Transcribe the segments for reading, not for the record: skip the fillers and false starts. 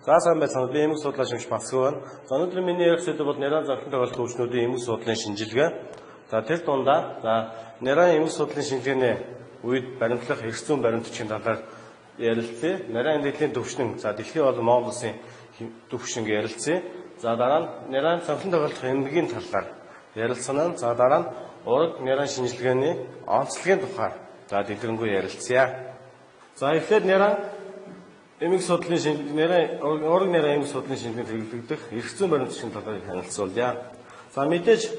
За сайн байцгаана. Би эмэг судлаач Шимж Бацгүй байна. За өнөөдөр миний ярих сэдэв бол нэрийн зовлон тохиолдол өвчнүүдийн эмэг судлалын шинжилгээ. За тэр дундаа нэрийн эмэг судлалын шинжилгээний үед баримтлах эрх зүйн баримтчийн талаар ярилцъя. Нэрийн эндэтлийн төвшин, за дэлхийн болон Монгол улсын төвшинг ярилцъя. За дараа нь нэрийн зовлон тохиолдох эмгэгийн талаар ярилцсан. За дараа нь ураг нэрийн шинжилгээний онцлогийн тухай за дэлгэрэнгүй ярилцъя. За эхлээд нэрийн эмэг судлалын шинжилгээ ураг нэрийн эмэг судлалын шинжилгээнд хэрэглэгдэх эрх зүйн баримтчийн талаар танилцуулъя. За мэдээж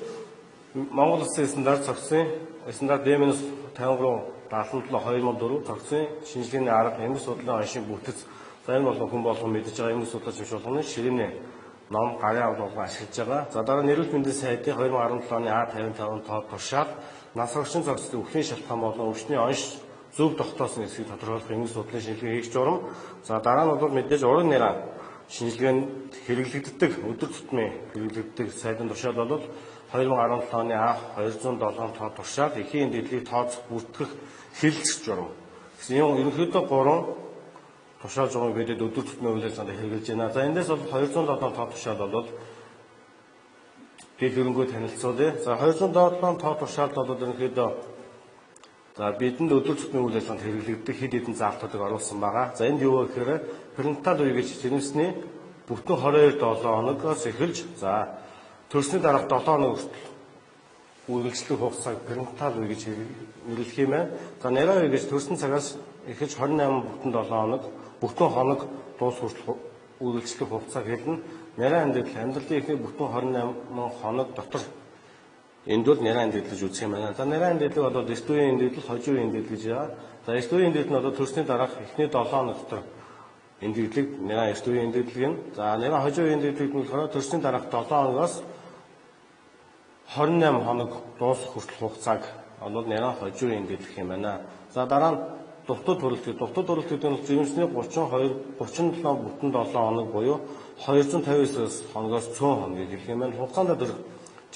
Монгол Улсын стандарт цогцын стандарт D-53-77/2004 цогцын шинжилгээний арга эмэг судлалын оншин бүтэц. За энэ бол хүн болгон мэдж байгаа эмэг судлаач биш болгоны ширээний ном гарын авалгыг ашиглаж байгаа. За дараа нь эрүүл мэндийн сайдын 2017 оны А55 тоо тушаал нас орчин цогцлын өвлийн шалтгаан болон өвчний онш зөв тогтоосон эсхийг тодорхойлох эмэг судлалын шинжилгээ хийх журам. За дараа нь бол мэдээж ураг нэрийн шинжилгээнд хэрэглэгддэг өдөр тутмын хэрэглэгддэг сайдын тушаал бол 2017 оны А207 тоо тушаал эхийн эндэлийг тооцох бүртгэх хэлэлцэх журам. Гэсэн юм ерөнхийдөө 3 тушаал журам гэдэг өдөр тутмын үйл ажиллагаанд хэрэгжилж байна. За эндээс бол 207 тоо тушаал бол дэлгэрэнгүй танилцуулъя. За 207 тоо тушаалд бол ерөнхийдөө за бидэнд өдөр тутмын үйл ажиллагаанд хэрэглэгдэх хэд хэдэн заалтуудыг оруулсан байгаа. За энд юу вэ гэхээр перинатал үе гэж жирэмсний бүтэн 22-7 хоногоос эхэлж за төрсний дараах 7 хоног хүртэл үргэлжлэх хугацааг перинатал үе гэж нэрлэх юм байна. За нэрийн үе гэж төрсөн цагаас эхэлж 28.7 хоног бүтэн хоног дуус хүртэл үргэлжлэх хугацааг хэлнэ. Нэрийн эндэл амьдралын эхний бүтэн 28 хоног дотор энд бол нэрийн эндэлж үзэх юм байна. За нэрийн эндэлэг бол эстүүрийн эндэл, хожим эндэл гэж байгаа. За эстүүрийн эндэл нь төрсний дараах эхний 7 хоног дотор эндэлэг нэрийн эстүүрийн эндэлэг нь. За нэрийн хожим эндэлэг нь болохоор төрсний дараах 7 хоногоос 28 хоног дуусах хүртэл хугацааг бол нэрийн хожим эндэлэг юм байна. За дараа нь дутуу төрөлт. Дутуу төрөлт гэдэг нь жирэмсний 37 бүтэн 7 хоног буюу 259 хоногоос 100 хоног гэх юм байна. Хугацаанд дөрөв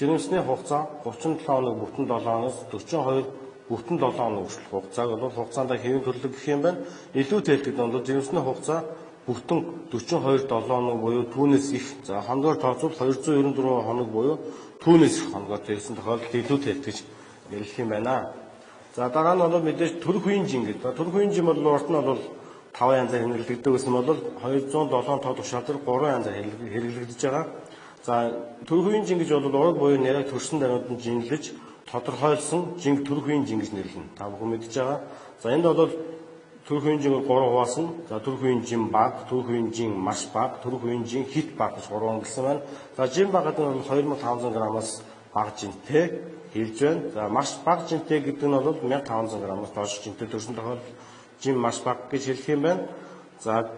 жирэмсний хугацаа 37 хоног бүтэн 7 хоногоос 42 бүтэн 7 хоног хүртэл хугацааг бол хугацаанд хэвийн төрлөг гэх юм байна. Илүү тээлтэд бол жирэмсний хугацаа бүтэн 42 7 хоног буюу түүнээс их. За хоногоор тооцвол 294 хоног буюу түүнээс их хоногоор тэрсэн тохиолдолд илүү тээлт гэж нэрлэх юм байна. За дараа нь бол мэдээж төрөх үеийн жингэд. Төрөх үеийн жин бол урд нь бол 5 янзаар хэрэглэгддэг гэсэн бол 207 тоо тушаал дээр 3 янзаар хэрэглэгдэж байгаа. За төрөх үеийн жин гэж бол ураг буюу нэрийг төрсөн даруйд нь жинлэж тодорхойлсон жинг төрөх үеийн жин гэж нэрлэнэ. Та бүхэн мэдж байгаа. За энд бол төрөх үеийн жин 3 хуваасан. За төрөх үеийн жин баг, төрөх үеийн жин маш баг, төрөх үеийн жин хит баг гэж 3 ангилсан байна. За жин баг гэдэг нь 2500 грамаас бага жинтэй хэлж байна. За маш бага жинтэй гэдэг нь бол 1500 грамаас доош жинтэй төрсөн тохиолдолд жин маш бага гэж хэлэх юм байна. За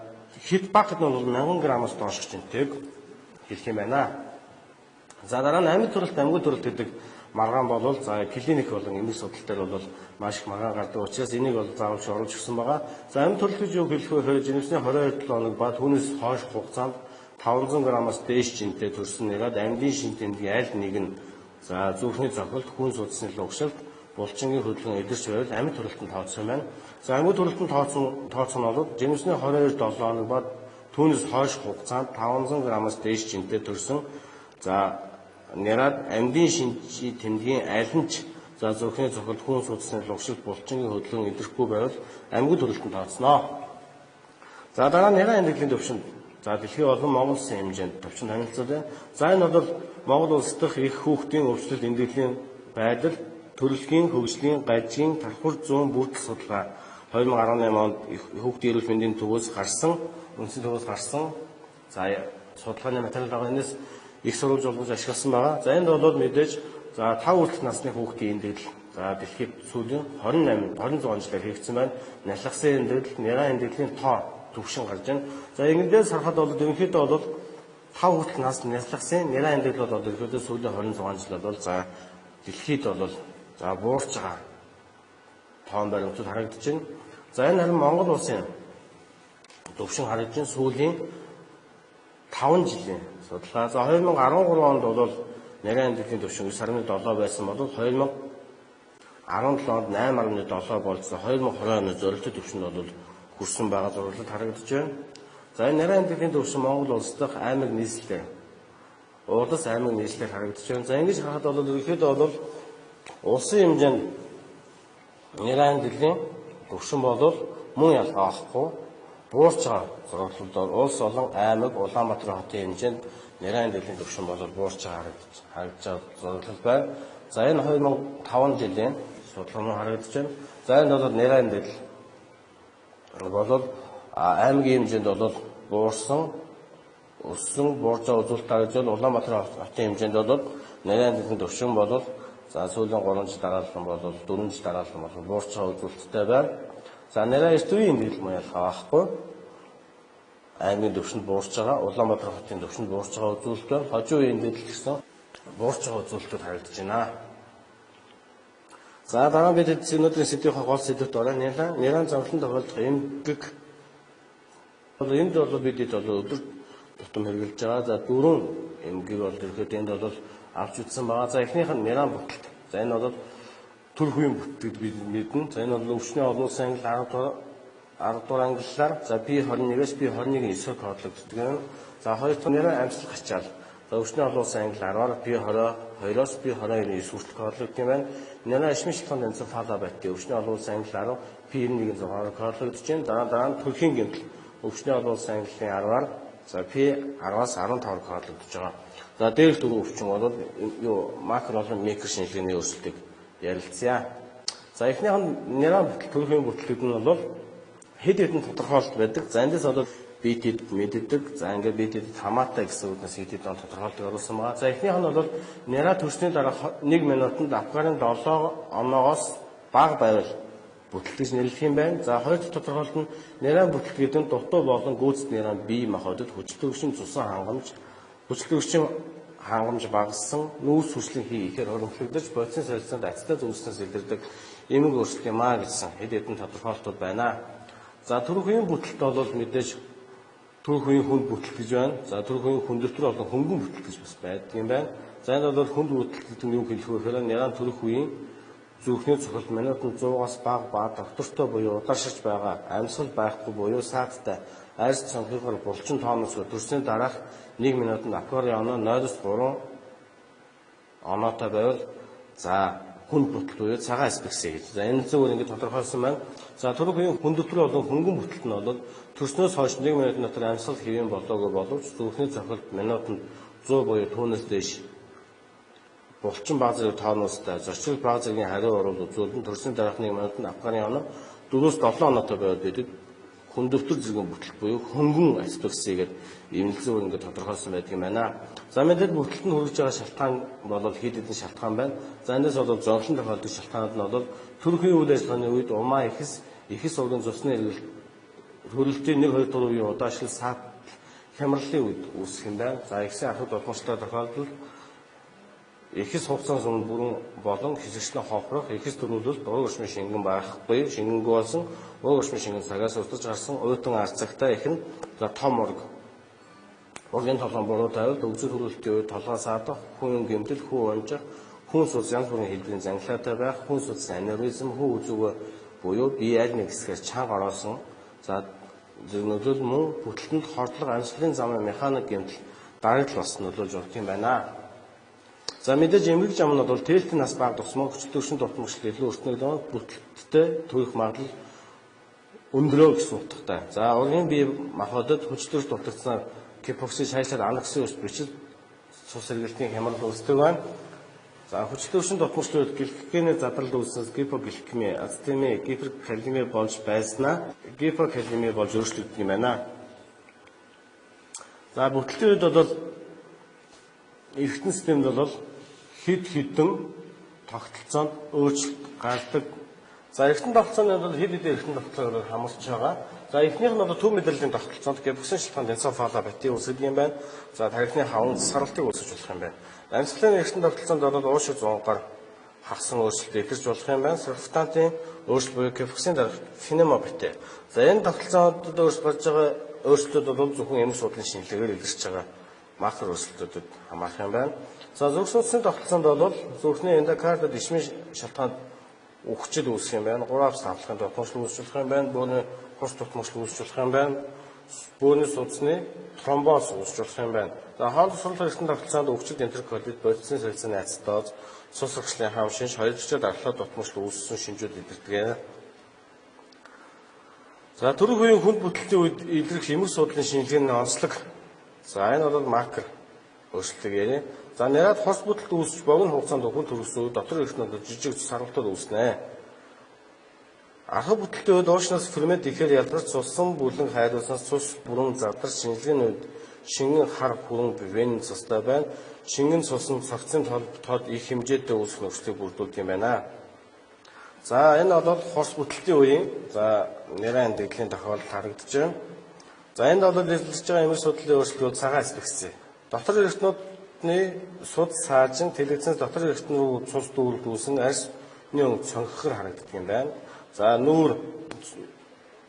хит баг гэдэг нь бол 1000 грамаас доош жинтэйг хэлэх юм байна. За дараа нь амьд төрөлт, амьгүй төрөлт гэдэг маргаан болвол за клиник болон эмэг судлал дээр бол маш их маргаан гардаг учраас энийг бол заавалж оруулж өгсөн байгаа. За амьд төрөлт гэж юу хэлэх вэ гэхээр жирэмсний 22 хоног ба түүнээс хойш хугацаанд 500 грамаас дээш жинтэй төрсөн нэгэд амьдын шин тэмдгийн аль нэг нь за зүрхний цохилт, хүн судасны угшилт, булчингийн хөдөлгөөн эдэрч байвал амьд төрөлтөнд тооцсон байна. За амьд төрөлтөнд тооцсон нь бол жирэмсний 22 7 хоног ба түүнээс хойш хугацаанд 500 грамаас дээш жинтэй төрсөн за нэрад амьдын шинжи тэмдгийн аль нь ч за зүрхний цохилт, хүн судасны угшилт, булчингийн хөдөлгөөн эдэрхгүй байвал амьд төрөлтөнд тооцноо. За дараа нь нэрийн эндэглийн төвшин. За дэлхийн болон Монгол улсын хэмжээнд төвшин танилцуулъя. За энэ бол Монгол улс дахь их хүүхдийн өвчлөлт эндэглийн байдал, төрөлхийн, хөгжлийн, гажийн, давхар зүүн бүрдэл судалгаа 2018 онд хүүхдийн эрүүл мэндийн төвөөс гарсан, үндэсний төвөөс гарсан. За судалгааны материал байгаа энэс их сурвалж олгож ашигласан байгаа. За энд бол мэдээж за 5 хүртэлх насны хүүхдийн эндэгдэл за дэлхийд сүүлийн 26 онцлог хийгдсэн байна. Налхсан эндэгдэл, нэрийн эндэгдлийн тоо төвшин гарч байна. За ингэдээс харахад бол ерөнхийдөө бол 5 хүртэлх насны налхсан нэрийн эндэгдэл бол ерөнхийдөө сүүлийн 26 жил бол за дэлхийд бол за буурч байгаа тоон баримтууд харагдаж байна. За энэ харин Монгол улсын төвшин харагдаж байна сүүлийн 5 жилийн судалгаа. За 2013 онд бол нэрийн эндэгдлийн төвшин 9.7 байсан бол 2017 онд 8.7 болж 2020 оны зорилттой төвшин бол хүрсэн байгаа зурлал харагдаж байна. За энэ нарийн эндийн төвшин Монгол улс дахь аймаг нийслэлээр Урдас аймаг нийслэлээр харагдаж байна. За ингэж харахад бол ерөнхийдөө бол улсын хэмжээнд нарийн эндийн төвшин бол мөн ялгаахгүй буурч байгаа зураглалдаар улс олон аймаг Улаанбаатар хотын хэмжээнд нарийн эндийн төвшин бол буурч харагдаж байгаа зураглал байна. За энэ 2005 жилийн судалгаа харагдаж байна. За энэ бол нарийн эндийн бол аймгийн хэмжээнд бол буурсан өссөн буурж байгаа үзүүлэлт харагдвал Улаанбаатар хотын хэмжээнд бол нарийн эндийн төвшин бол за сүүлийн 3 жил дараалал бол 4 жил дараалал бол буурч байгаа үзүүлэлттэй байна. За нарийн эрт үеийн эндийн мөн ялгаа байхгүй. Аймгийн төвшөнд буурч байгаа, Улаанбаатар хотын төвшөнд буурч байгаа үзүүлэлт байна. Хожим үеийн эндийн гэсэн буурч байгаа үзүүлэлтүүд харагдаж байна. За дараа нь бид өнөөдрийн сэдвийн гол сэдвт ороо нарийн замшлан тохиолдох эмгэг бол энд бол бид өдөр тутам хэрэгжилж байгаа. За 4 эмгэг бол ерөөд энд бол авч үзсэн байгаа. За эхнийх нь нарийн бүтэлт. За энэ бол төрх үеийн бүтэлт бид мэднэ. За энэ бол өвчнөө олон улсын англи 10 дугаар англиар за P21-ээс P21 эсрэг коодлогддог юм. За хоёр дахь нарийн амьсгал гачаал. За өвчнөө олон улсын англи 10-аар P22-оос P22-ийн эсрэг коодлогддог юм байна. Нарийн ашмын шилхэн тэнцэн фала байтгийн өвчнөө олон улсын англи 10 P91 6-аар коодлогдож байна. Дараа нь төрхийн гэмтэл өвчнөө олон улсын англи 10-аар за P10-аас 15-аар коодлогдож байгаа. За дээрх дөрвөн өвчин бол макро болон микро шинжилгээний өөрчлөлтийг ярилцъя. За эхнийх нь нарийн төрхийн бүтлгүүд нь бол хэд хэдэн тодорхойлолт байдаг. За эндээс бол битэд мэддэг. За ингээд битэд хамаатай гэсэн үгнээс хэд хэдэн тодорхойлолтыг оруулсан байгаа. За эхнийх нь бол нарийн төрсний дараах 1 минутанд апгарын 7 оноогоос бага байвал бүтлгэж нэрлэх юм байна. За хоёр дахь тодорхойлолт нь нарийн бүтлгүүд нь дутуу болон гүйцэд нарийн бие махбодод хүчтэй цусан хангамж багассан нүүрс хүслийн хий ихээр хөрөнгөлөгдөж бодисын солилцоонд ацтай зүйлснээс илэрдэг эмэг өөрчлөлт юм аа гэсэн хэд хэдэн тодорхойлолтууд байна. За төрөх үеийн бүтэлт бол мэдээж төрөх үеийн хүнд бүтэлт гэж байна. За төрөх үеийн хүндэвтэр болон хөнгөн бүтэлт гэж бас байдаг юм байна. За энэ бол хүнд бүтэлт нь юу хэлэх вэ гэхээр нарийн төрөх үеийн зүрхний цохилт минутанд 100-аас бага ба доктортой буюу удаашрж байгаа амьсгал байхгүй буюу сааттай арьс цонхоор булчин тооноос төрсний дараах 1 минутанд апгарын оноо 0-3 оноотой байвал за хүнд бүтэлт буюу цагаан аспекс гэж. За энэ зүгээр ингээд тодорхойлсон байна. За төрөх үеийн хүндэвтэр болон хөнгөн бүтэлт нь бол төрснөөс хойш 1 минутын дотор амьсгал хэвэн болоогүй боловч зүрхний цохилт минутанд 100 буюу түүнээс дээш булчин баг зэрэг тооноостой зорчигч баг зэргийн хариу урвал үзүүлэн төрсний дараах 1 минутанд апгарын оноо 4-7 оноотой байвал бидэд хүндэвтэр зэргийн бүтэлт буюу хөнгөн аспексигээд эмнэлзээр ингээд тодорхойлсон байдаг юм байна. За мэдээд бүтэлт нь хүргэж байгаа шалтгаан бол хэд хэдэн шалтгаан байна. За эндээс бол зовлон тохиолдох шалтгаанууд нь бол төрхийн үйл ажиллагааны үед умаа ихс ургийн цусны хөрөлтийн 1-2 үеийн удаашрал саат хямралын үед үүсэх юм байна. За ихсийн ахуйд уламжлалтай тохиолдолд ихс хугацаанд өмнө бүрэн болон хэсэгчлэн хохрох, ихс төрүүлэлт, ураг орчмын шингэн байхгүй, шингэнгүй болсон, ураг орчмын шингэн цагаас уртаж гарсан, уйтан арцагтай их нь том ургийн толгойн буруу тавилт, өвзөр хөрүүлэлтийн үед толгой саадах, хүн гэмтэл, хүн унжих, хүн судас янз бүрийн хэлбэрийн занглаатай байх, хүн судас аневризм, хүн үзүүгээ буюу бие аль нэг хэсгээр чанга ороосон, за нөлөөл мөн бүтэлтэнд хордлого амьсгалын замын механик гэмтэл дарагдал бас нөлөөлж болох юм байна. За мэдээж эмгэг зам нь бол тээлтийн нас бага тусмаа хүчтэй дутмагчлал илүү өртнөгдөө бүтэлттэй төрөх магадлал өндрөө гэсэн утгатай. За ургийн бие махбодод хүчтэй дутагдсанаар гипокси шайшаад анаксын ус бичил цус сэргэлтийн хямрал үүсдэг байна. За хүчтэй дутмагчлал гликогены задрал үүснээс гипогликеми, ацетеми, гиперкалеми болж байснаа гипокалеми болж өөрчлөгддөг юм байна. За бүтэлтийн үед бол эргэтэн системд бол хэд хэдэн тогтолцоонд өөрчлөлт гардаг. За эргэтэн тогтолцооны бол хэд хэдэн эргэтэн тогтолцоогоор хамаарч байгаа. За эхнийх нь бол төв мэдрэлийн тогтолцоонд гипоксин шилхэн тенсофала бати үүсгэж юм байна. За тархины хаван саралтыг үүсгэж болох юм байна. Амьсгалын эргэтэн тогтолцоонд бол уушиг зунгаар хагсан өөрчлөлт илэрч болох юм байна. Сурфтантын өөрчлөлт буюу гипоксин дарах феномобите. За энэ тогтолцоонд өөрчлөж байгаа өөрчлөлтүүд бол зөвхөн эмч судлалын шинжилгээгээр илэрч байгаа макро өөрчлөлтүүдэд хамаарах юм байна. За зүрх судасны тогтолцоонд бол зүрхний эндокардд ишмийн шалтгаанд үхчил үүсэх юм байна. 3-5 давхрын дутмагчлал үүсч болох юм байна. Бөөрийн хурц дутмагчлал үүсч болох юм байна. бөөрийн судасны тромбоз үүсч болох юм байна. За хоол сурал хэрэгтэн тогтолцоонд өвчтөд энтероколит, бодисын солилцооны ацетоз, цус урагшлын хам шинж, хоёрдогчид архлаа дутмагчл үүссэн шинжүүд илэрдэг. За түрэг үеийн хүнд бүтэлтийн үед илрэх эмх судлалын шинжилгээний онцлог. За энэ бол маркер өөрчлөлт ярэ. За нэрад хос бүтэлт үүсч богино хугацаанд хүн төрөсөн үед дотор эрхтнүүд жижиг саргалтууд үүснэ. Архаг бүтэлтийн үед уушнаас фермент ихээр ялгарч цусан бүлэн хайруулснаас цус бүрэн задарч шинжилгээний үед шингэн хар хүрэн бивэн цустай байна. Шингэн цусан цогцын тод их хэмжээтэй үүсэх нөхцөлийг бүрдүүлдэг юм байна. За энэ бол хос бүтэлтийн үеийн нэрийн дэглэлийн тохиолдол харагдаж байна. За энд бол илэрч байгаа эмэр судлалын өөрчлөлтүүд цагаан аспектс. Дотор эрхтнүүдний суд саажин телевизээс дотор эрхтэн рүү цус дүүрэлт үүсэн арьсны өнгө цонхохор харагддаг юм байна. За нүүр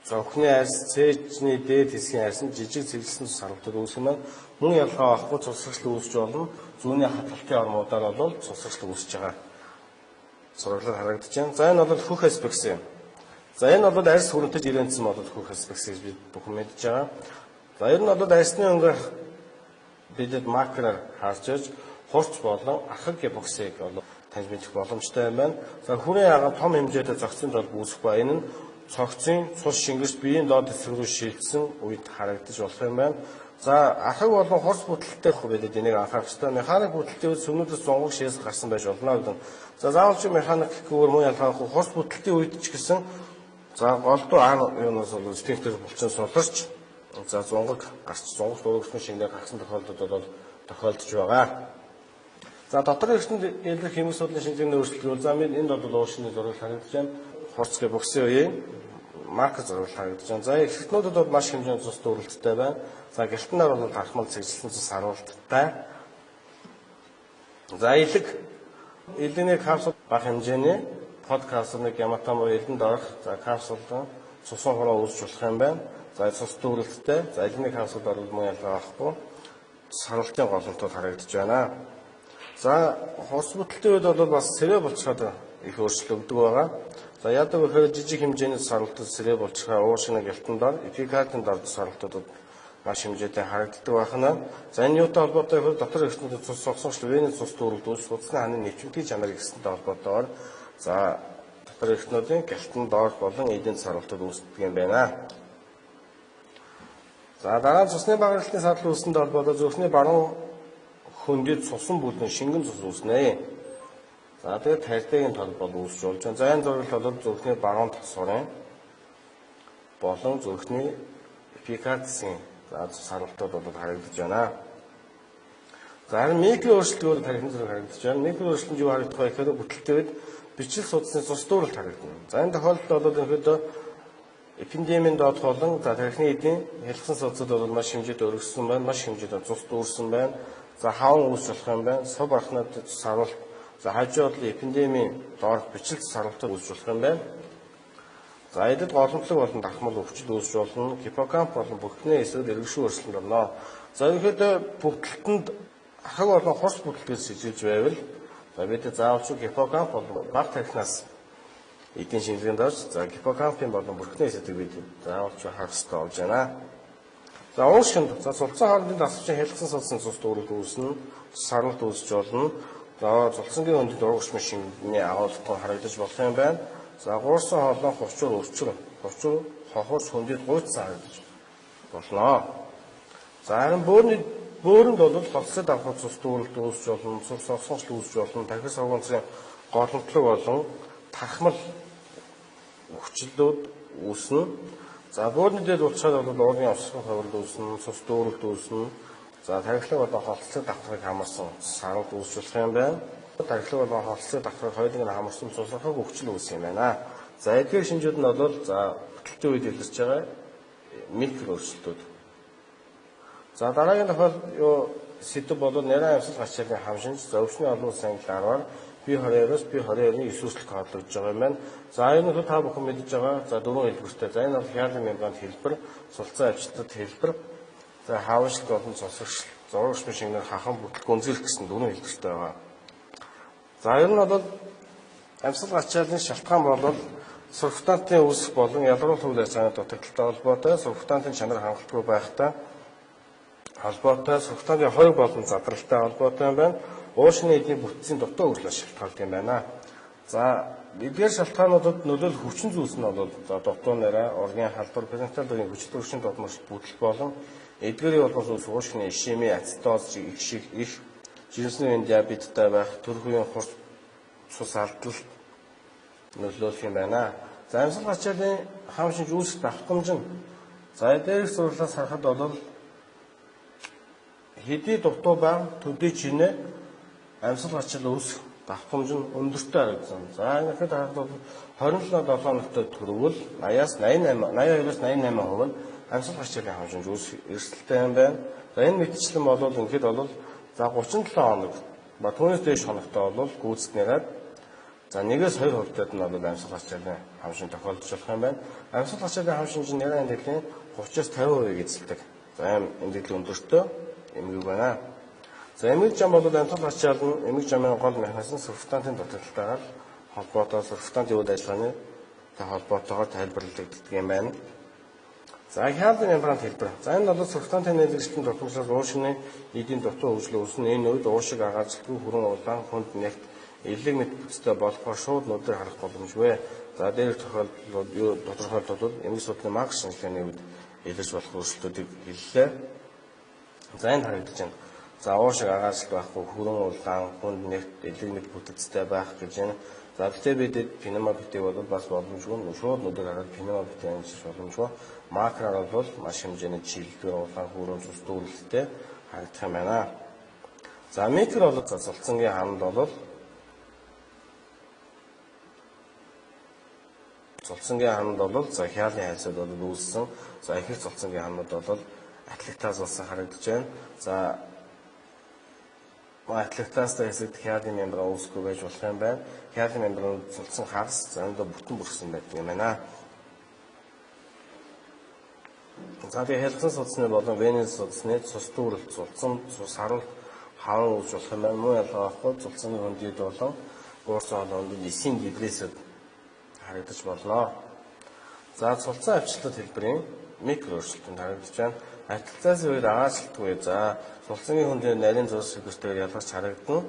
цонхны арьс цээжний дээд хэсгийн арьс нь жижиг цэвэрлсэн сарвтад үүсэх юм байна. Мөн ялгаа авахгүй цусрагчл үүсч болно. Зүүнний хаталтын ормуудаар бол цусрагчл үүсэж байгаа. Сураглал харагдаж байна. За энэ бол хөх аспекс юм. За энэ бол арьс хүрэнтэй жирэмсэн бол хөх аспекс гэж бид бүхэн мэдж байгаа. За ер нь бол арьсны өнгөөр бидэд маркераар харж иж хурц болон ахаг гипоксиг бол таньж мэдэх боломжтой юм байна. За хүрээ агам том хэмжээтэй цогцын тол үүсэх ба энэ нь цогцын цус шингэрч биеийн доод хэсэг рүү шилжсэн үед харагдаж болох юм байна. За ахаг болон хурц бүтэлтэй бидэд энийг анхаарах ёстой. Механик бүтэлтийн үед сүмнүүдээс зунгаг шээс гарсан байж болно гэдэг. За заавал чи механик гэхээр мөн ялгаахгүй хурц бүтэлтийн үед ч гэсэн голдуу юунаас бол спинктер булчин суларч зунгаг гарч зунгаг дурагчны шингээр гарсан тохиолдолд бол тохиолдож байгаа. За дотор эрхтэнд илрэх эмх судлалын шинжилгээний өөрчлөлт. За энд бол уушны зураг харагдаж байна. Хурц гипокси үеийн маркер зураг харагдаж байна. За эрхтнүүдэд бол маш хэмжээний цус дүүрэлттэй байна. За гэлтэнээр бол тархмал цэгжилсэн цус харуулттай. За элэний капсул бага хэмжээний подкастны гематом элэнд орох капсулд цусан хураа үүсч болох юм байна. За цус дүүрэлттэй. За элэний капсулд орвол мөн ялгаа авахгүй сарвалтын голомтууд харагдаж байна. За хос бүтэлтийн үед бол бас сэрэ болцоход их өөрчлөлт өгдөг байгаа. За яадаг вэ гэхээр жижиг хэмжээний сарвалтад сэрэ болчихоо уушны гэлтэнд ор эпикардын дор сарвалтууд маш хэмжээтэй харагддаг байна. За энэ юутай холбоотой вэ? Дотор эрхтнүүдэд цус согсонгч вений цус дүүрэлт үүсч судасны хааны нэвчмтгий чанарыг гэсэнтэй холбоотойгоор за дотор эрхтнүүдийн гэлтэн доор болон эдийн сарвалтууд үүсдэг юм байна. За дараа нь цусны багралтын садлал үүсэнд холбоотой зүрхний баруун хөндөд цусан бүлэн шингэн цус үүснэ. За тэгээд тарьдаагийн тол бол үүсч болж байна. За энэ зураг бол зүрхний баруун тосгорын болон зүрхний эпикардсын сарвалтууд бол харагдаж байна. За харин микро өөрчлөлтөөр тархины зураг харагдаж байна. Микро өөрчлөлт юу харагдах вэ гэхээр бүтэлтийн үед бичил судасны цус дүүрэлт харагдана. За энэ тохиолдолд бол ерөнхийдөө эпидемийн доод болон тархины эдийн хэлсэн судасд бол маш хэмжээтэй өргөссөн байна. Маш хэмжээтэй цус дүүрсэн байна. За хаан үүсч болох юм байна. Сав архнад сарвалт. За хажуу бол эпидемийн доорх бичил сарвалтууд үүсч болох юм байна. За эдэд голомтлог болон тархмал өвчтөд үүсч болно. Гиппокамп болон бүхний эсрэг эргэшүү өөрчлөлт болно. За ерөнхийдөө бүтэлтэнд ахаг болон хурц бүтэлтээс шилжиж байвал бид заавалч гиппокамп болон баг тархинаас эдийн шинжилгээнд орж гиппокампын болон бүхний эсрэг бид заавалч харах хэрэгтэй болж байна. За уушинд цулцсан хоолны дасвчин хэлсэн сулсан цус дүүрэлт үүснэ, сарвалт үүсч болно. За цулцангийн өндөд урагш машины агуулгын харагдаж болох юм байна. За гуурсан хоолой хувцар өвчр хохорч хөндөд гуйцсан харагдаж болно. За харин бөөрөнд бол холцод авах цус дүүрэлт үүсч болно, цус согсонч үүсч болно, тархи согоонцын голомтлог болон тархмал өвчлөлүүд үүснэ. За бөөрийн дэд улчаад бол уурын авсгын ховрол үүснэ, цус дүүрэлт үүснэ. За тархилаг болон холцлог давхрыг хамарсан сарвалт үүсч болох юм байна. Тархилаг болон холцлог давхрыг хоёулыг нь хамарсан цусрахыг өвчл үүсэх юм байна. За эдгээр шинжүүд нь бол бүтэлтийн үед илэрч байгаа микро өөрчлөлтүүд. За дараагийн тохиол сэдв бол нэрийн амьсгал гачаалын хам шинж, өвчний олон улсын англи 10-аар B22-оос B22-ны 9 үүсэлт хооллогдож байгаа юм байна. За энэ нь та бүхэн мэдж байгаа. За дөрвөн хэлбэртэй. За энэ бол хяалын мембранд хэлбэр, сулцан авчтад хэлбэр, за хаавчлаг болон цусрагч, зурагч машинаар хахан бүтлэг гүнзгийх гэсэн дөрвөн хэлбэртэй байгаа. За ер нь бол амьсгал гачаалын шалтгаан бол сургалтын үүсэх болон ялгаруулах үйл ажиллагааны дутагдaltaй холбоотой, сургалтын чанар хангалтгүй байхтай холбоотой, сургалтын хориг болон задралтай холбоотой юм байна. Уушны эдийн бүтцийн дутуу хөгжлөс шалтгаалдаг юм байна. За эдгээр шалтгаануудад нөлөөлөх хүчин зүйлс нь бол дутуу нэрэ, оргийн халдвар, перинатал дөрвийн хүчтэй хүчин дутмагч бүтэл болон эдгээрийн улмаас уушны ишеми, ацетоз их жирэмсний диабеттай байх, төрөх үеийн хурц цус алдалт нөлөөлөх юм байна. За амьсгал ачааллын хам шинж үүсэх давтамж нь за дээрх сурлаас харахад бол хэдий дутуу байг төдий чинээ амьсгал ачаалал үүсэх давтамж нь өндөртэй харагдсан. За ингээд харахад бол 27 7 төрөвл 80-аас 82-аас 88% нь амьсгал ачааллын хам шинж үүсэх эрсдэлтэй юм байна. За энэ мэтчлэн бол ингээд бол за 37 хоног ба түүнээс дээш хоногтой бол гүйцэтнэрээд за 1-2 хувьтад нь бол амьсгал ачааллын хам шинж тохиолдож болох юм байна. Амьсгал ачааллын хам шинж нэрийн эндэглийн 30-аас 50% эзэлдэг. За эндэглийн өндөртөө эмгэг байна. За эмгэг зам бол амьсгал ачаалал нь эмгэг замын гол механизм сургалтын дутагдaltaгаар холбоотой сургалтын үйл ажиллагааны холбоотойгоор тайлбарлагддаг юм байна. За хяалын мембран хэлбэр. За энэ бол сургалтын нэлгэжлэлтийн дутмагчаас уушны эдийн дутуу хөгжлөө үүснэ. Энэ үед уушиг агаалжлгүй хүрэн улаан хүнд нягт элэг мэт бүтцтэй болохоор шууд нүдээр харах боломжгүй. За дээр тохиолдол тодорхойлолт бол эмгэг судлалын Маркс шинжилгээний үед илэрч болох өөрчлөлтүүдийг хэллээ. За энд харагдаж байна. За уушиг агаалжлт байхгүй хүрэн улаан хүнд нягт элэг мэт бүтцтэй байх гэж байна. За тэгтээ бид пневмобитийг бол бас боломжгүй. Шууд нүдээр хараад пневмобитийг анжилж боломжгүй. Макраар бол маш хэмжээний чиглэлээр улаан хүрэн цус дүүрэлттэй харагдах юм байна. За микро бол цолцонгийн ханд бол цолцонгийн ханд бол за хяалын хайцад бол үүссэн. За ихэнх цолцонгийн ханууд бол атлектаз болсон харагдаж байна. За атлектазтай хэсэгт хяалын мембран үүсэхгүй байж болох юм байна. Хяалын мембран цолцсон хагас зөндөө бүтэн бүрсэн байдаг юм байна. За тэгээ хэлсэн судасны болон венес судасны цус дүүрэлт цулцсан цус харуулт хаван үүсч болох юм байна. Муу ялгаахгүй цулцсны хөндөд болон уурсан хоолойнд 9 дегреесэд харагдаж болно. За цулцсан авчлалт хэлбэрийн микро өөрчлөлтөнд харагдаж байна. Атлетазын үед агаалжлтгүй. За цулцсны хөндөд нарийн цус сэдвэртэйгээр ялгарч харагдана.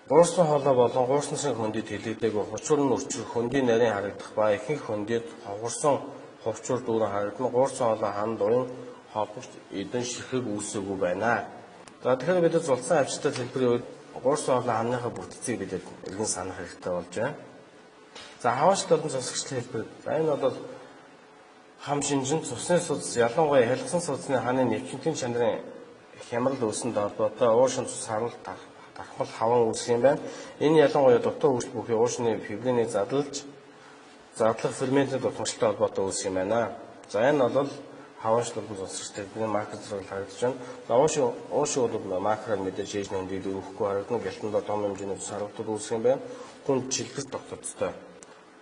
Уурсан хоолой болон уурсан шиг хөндөд хэлэгдээгүй хучуур нь өрчрөх хөндөд нарийн харагдах ба ихэнх хөндөд хогорсон хувцуур дүүрэн харагдана. Уурсан хоолой ханд уян холбогч эдэн ширхэг үүсээгүй байна. За тэгэхээр бид цулцсан авчлалт хэлбэрийн үед уурсан хоолой ханныхаа бүтцийг бид эргэн санах хэрэгтэй болж байна. За хаваачлалт болон цусгчлын хэлбэр. За энэ бол хам шинжин цусны судас ялангуяа хэлсэн судасны ханы нэвчинтийн чанарын хямрал үүсэнд холбоотой уушин цус харуулт дархмал хаван үүсэх юм байна. Энэ ялангуяа дутуу хөгжил бүхий уушны фибринийг задлах ферментийн дутмагчтай холбоотой үүсэх юм байна. За энэ бол хаваачлалт болон цусгчлын хэлбэрийн макро зэрэг харагдаж байна. За уушин бол макроор мэдээж ээжний хөндөд өрөхгүй харагдана. Гэлтэнд том хэмжээний цус харуултууд үүсэх юм байна. Хүнд чилгэж тогтцтой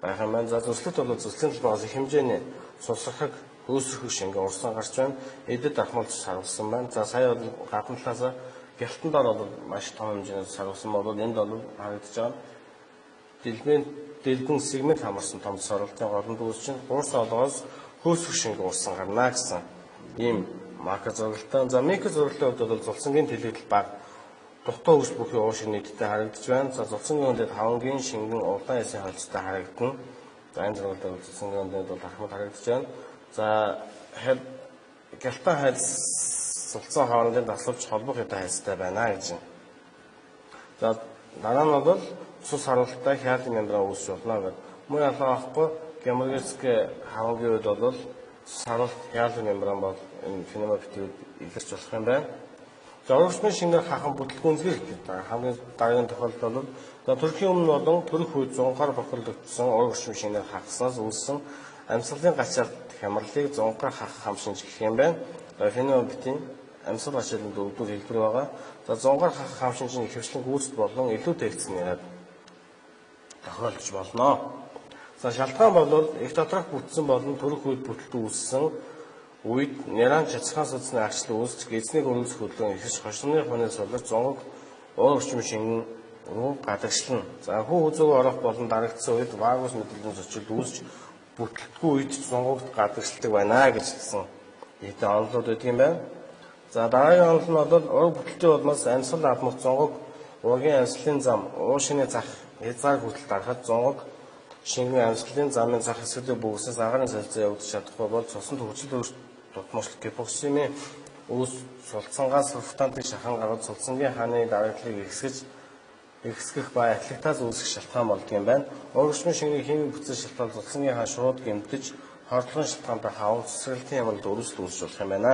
байх юм байна. За зүслэлт бол зүслийн талбаас их хэмжээний цусрахаг хөөсрөх шингэн урсан гарч байна. Эдэд дархмал цус харуулсан байна. За сая бол гадна талаас гэлтэн дор бол маш том хэмжээний цус харуулсан бол энд бол харагдаж байгаа. Дэлгэн сегмент хамарсан том цус харуултын голонд үүсчин уурсан олгоос хөөсрөх шингэн урсан гарна гэсэн ийм макро зурагтай. За микро зурагтай хувьд бол цулцангийн тэлэгдэл бага дутуу хөгжил бүхий уушиг нийтдээ харагдаж байна. За цулцангийн хөндөд хавангийн шингэн улаан эсийн холцтой харагдана. За энэ зурагтай цулцангийн хөндөд бол дархмал харагдаж байна. За гялтан хайлс цулцсан хоорондын таславч холбох хэдэн хайцтай байна гэж байна. За дараа нь бол цус харуулттай хяалын мембран үүсч болно гэдэг. Муу ялгаахгүй геморгический хавангийн үед бол цус харуулт хяалын мембран бол энэ пневмобитийг илэрч болох юм байна. За урагшны шингэр хахан бүтлгүүнзгэр хамгийн дараагийн тохиолдол бол төрхийн өмнө болон төрөх үед зунгаар бохирлогдсон урагшны шингэр хагснаас үүссэн амьсгалын гачаалт хямралыг зунгаар хах хам шинж гэх юм байна. Пневмобитийн амьсгал ачааллын дөрвдүгээр хэлбэр байгаа. За зунгаар хах хам шинжийн ихэвчлэн гүйцэд болон илүү тэгцэн яриад тохиолдож болно. За шалтгаан бол их доторх бүтсэн болон төрөх үед бүтэлт үүссэн үед няран цацхан судасны агчлал үүсч эзнийг өргөсөх хөдөлгөөн ихэж хошигны хоног солих зонгог уур орчим шингэн гадагшлан. За хүү үзүүг орох болон дарагдсан үед вагус мэдрэлэн зочилд үүсч бүтэлтгүй үед сонгогд гадагшилдаг байна гэж хэлсэн нийтийн онолууд өгдөг юм байна. За дараагийн онол нь бол ураг бүтэлтийн улмаас амьсгал амтмагт зонгог ургийн амьсгалын зам уушины зах хязгаар хүртэл дарахад зонгог шингэн амьсгалын замын зах хэсгэлийг бүгснээс агарын солилцоо явагдаж чадахгүй бол цуснд хөгжил тутмашлах гипоксимийн үүс сулцсангаас сурфтантын шахан гаргаж сулцсангийн хааны дарагдлыг ихсгэх ба атлетаз үүсгэх шалтгаан болдог юм байна. Урагшмын шингийн химийн бүтцийн шалтгаан сулцсангийн хаан шууд гэмтэж хордлогын шалтгаантай хаван цэцэрлэгтийн ямард өрөсөл үүсч болох юм байна.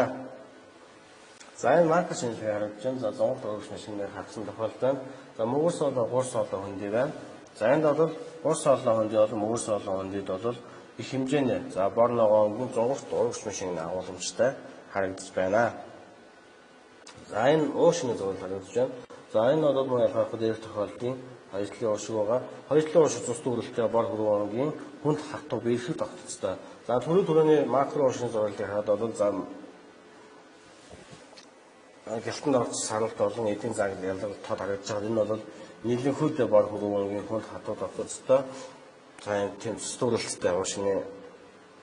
За энэ маркер шинжилгээ харагдаж байна. За зонгол урагшмын шингээр хатсан тохиолдол байна. За мөгөр соолоо гур соолоо хөндий байна. За энд бол гур соолоо хөндий бол мөгөр соолоо хөндийд бол их хэмжээний за бор ногоон зонгорт урагшмын шингийн агуулмжтай харагдаж байна. За энэ уушны зураг харагдаж байна. За энэ бол мөн ялгаагүй дээр тохиолдлын хоёртлын уушиг байгаа. Хоёртлын уушиг цус дүүрэлттэй бор хөрвөнгийн хүнд хатуу бэрхэд тогтцтой. За түрүүний макро уушны зургийг хараад бол за гэлтэнд орж саралт болон эдийн засаг ялгал тод харагдаж байгаа. Энэ бол нийлэнхүйд бор хөрвөнгийн хүнд хатуу тогтцтой. За энэ тийм цус дүүрэлттэй уушны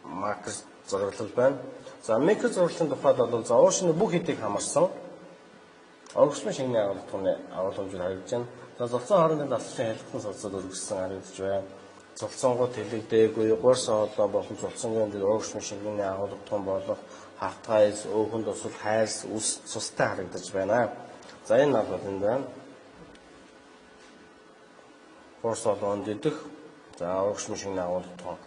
макро зураглал байна. За микро зураглалын тухайд бол за уушны бүх хэдийг хамарсан урагшмын шингийн агуулмжууд харагдаж байна. За зулцсан хоорондын дасгалын хэлбэрийн судалцаад өргөссөн харагдаж байна. Зулцсангууд тэлэгдээгүй, гур соолоо болон зулцсангийн дээр урагшмын шингийн агуулгатхан болох хавтгайс, өөхөн тусал, хайрс, үс цустай харагдаж байна. За энэ бол энэ байна. Гур соолоонд идэх, за урагшмын шингийн агуулгатхан.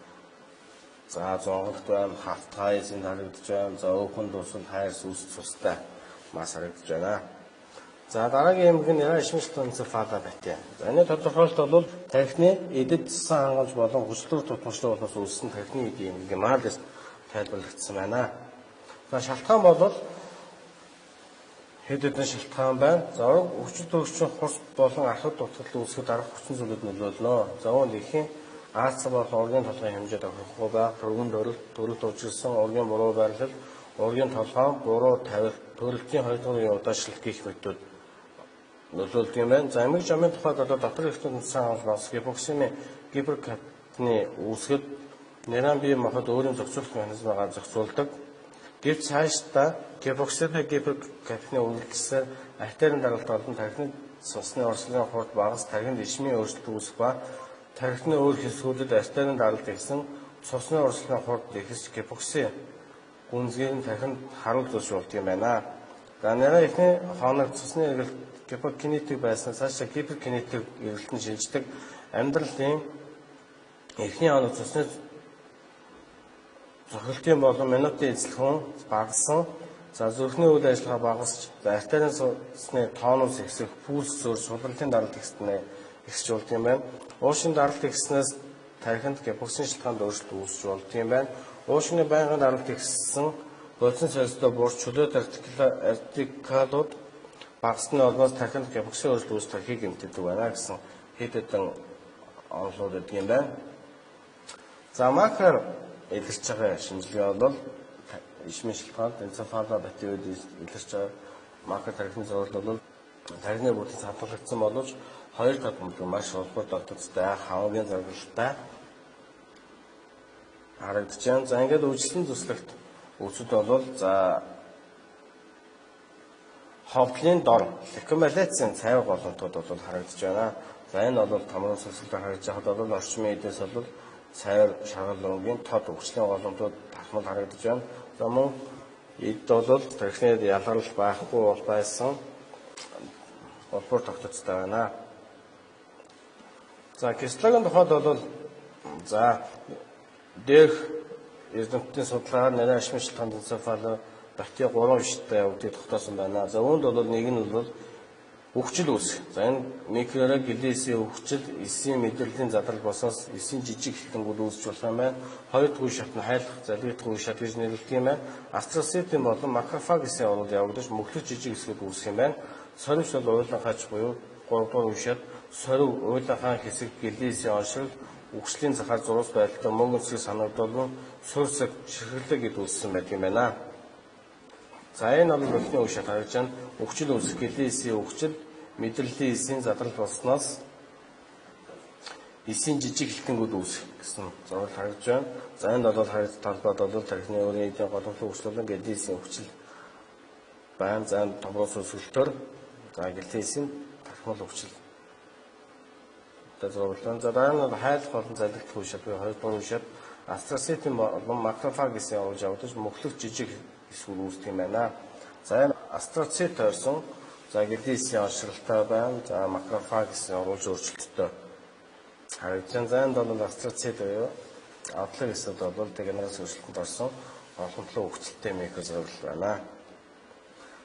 За зонголт байна, хавтгайс энэ харагдаж байна. За өөхөн тусал, хайрс, үс цустай мас харагдаж байна. За дараагийн эмгэг нь ишмэшлтэн энцефала байтэ. За энэ тодорхойлолт бол тархины эдэд цэсэн хангамж болон хүчлэр тутамшлаг болоос үүссэн тархины эдийн эмгэг мaalс тайлбарлагдсан байна. За шалтгаан бол хэд хэдэн шалтгаан байна. За хүчил төрөгчийн хурц болон архад дутагдлыг үүсгэх дарах хүчин зүйлүүд нөлөөлнө. За үүнд ихийн аац болон ургийн толгойн хэмжээ тохирохгүй байх, төргөн төрөлт учирсан ургийн буруу байрлал, ургийн толгой буруу тавилт, төрөлтийн хоёрдугаар удаашрал гэх мэтүүд нөлөөлдөг юм байна. За эмгэг жамын тухайд одоо дотор эрхтэн цэцэн хангалтнаас гипоксимийн гиперкапны үүсгэд нейрон бие махбод өөрийн зохицуулах механизмаа зохицуулдаг. Гэвч цаашдаа гипоксимийн гиперкапны үйлдэлсээр артерийн даралт болон тархины цусны орслын хурд багас тархинд ишмийн өөрчлөлт үүсэх ба тархины өөр хэсгүүдэд артерийн даралт ихсэн цусны орслын хурд ихсэж гипокси гүнзгийн тархинд харуул зүйлш болдог юм байна. За нэрээ ихний хооног цусны эргэлт гипокинетик байснаас цаашаа гиперкинетик эргэлтэн шинждэг амьдралын эхний хооног цусны зохилтын болон минутын эзлэхэн багассан. За зүрхний үйл ажиллагаа багасч артерийн цусны тонус ихсэх, пульс зөөр сулралтын даралт ихсэж болдог юм байна. Уушны даралт ихснээс тархинд гипоксийн шалтгаанд өөрчлөлт үүсэж болдог юм байна. Уушны байнгын даралт ихссэн бодис солилцоо буурч чөлөөт артикулууд багасны олноос тархинд гипоксийн өөрчлөлт үүсэх тархийг гэмтдэг байна гэсэн хэд хэдэн онолууд өгдөг юм байна. За макар илэрч байгаа шинжилгээ бол ишмийн шалтгаанд энцефала бати үед илэрч байгаа макар тархины зурвал бол тархины бүтэц хадгалагдсан боловч хоёр татамжлаг маш холбоо дотцтой хавгийн зорилготой харагдаж байна. За ингээд үжилсэн төслөгт үүсэд бол за ховдлын дор аккумуляцийн цайвар голомтууд бол харагдаж байна. За энэ бол томрон сүнслэлээр харагдаж байхад бол орчмын эдээс бол цайвар шаргалангийн тод өвчлийн голомтууд тахмал харагдаж байна. За мөн эд бол тархинад ялгарл байхгүй байсан олбор тогтцтой байна. За кислогийн тухайд бол за дээрх эрдэмтдийн судалгаагаар нэрэ ашмын шалтгаанд энцефала бати 3 виштэй явагдгийг тогтоосон байна. За үүнд бол нэг нь бол өвчл үүсэх. За энэ микророг глисийн өвчл, эсийн мэдрэлийн задрал босоос эсийн жижиг хэлтэнгүүд үүсч болох юм байна. Хоёр дахь үе шат нь хайлах залгидах үе шат гэж нэрлэдэг юм байна. Астроцитийн болон макрофаг гэсэн орнууд явагдаж мөхлөг жижиг хэсгүүд үүсэх юм байна. Сорвч бол уйлан хаач буюу 3 дахь үе шат, сорив уйлан хаан хэсэг глисийн оншрол, үхслийн захаар зурус байдалтай мөнгө өсгөх санагдал нь суурьсаг ширхэрлэг гэд үүссэн байдаг юм байна. За энэ бол өвчний үе шат харагдаж байна. Өвчл үүсэх глисийн өвчл мэдрэлийн эсийн задрал болсноос эсийн жижиг хэлтэнгүүд үүсэх гэсэн зураг харагдж байна. За энд бол харагдсан талбайд бол тархины өрийн эдийн голомтлог хөгжлөлөн гэдэг эсийн хүчил байна. За энэ томроос өсөлтөөр за гэлтийн эсийн тархимал хөгжил зураглан. За дараа нь хайлах болон залгих үе шат буюу 2 дугаар үе шат астроцитын болон макрофаг эсийн оруулж явагдаж мөхлөх жижиг эсвэр үүсдэг юм байна. За энэ астроцит тойрсон за гэлтийн эсийн оншралтай байна. За макрофаг эсийн оруулж өөрчлөлттэй харагдсан. За энд бол астроцит буюу автлаг эсүүд бол дегенераци өөрчлөлтөнд орсон олонтлог хөгжилтэй микрозураг байна.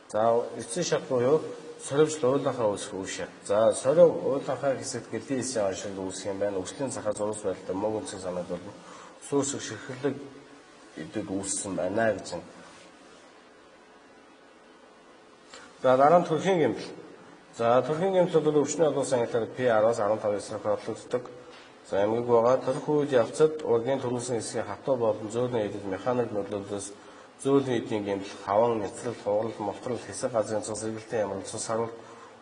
За эцсийн шат буюу соривжл уйлахаа үүсэх үе шат. За сорив уйлахаа хэсэгт гэлтийн эсийн оншрал үүсэх юм байна. Өслийн цахаа зурус байдалтай мөг үнцэг санаад болно. Сүүсэг ширхэлэг эдэд үүссэн байна гэж байна. За дараа нь төрхийн гэмтэл. За төрхийн гэмтэл бол өвчнөө олон санитар P10-аас 15 эсрэг орлогддог. За эмгэг байгаа. Төрөх үед явцад ургийн төрүүлсэн эсгийн хатуу болон зөөлөн эдэд механик нөлөөлөлөөс зөөлөн эдийн гэмтэл, хаван, нэцрэл, хугарал, молтрол, хэсэг газрын цус, эргэлтийн ямар цус харуул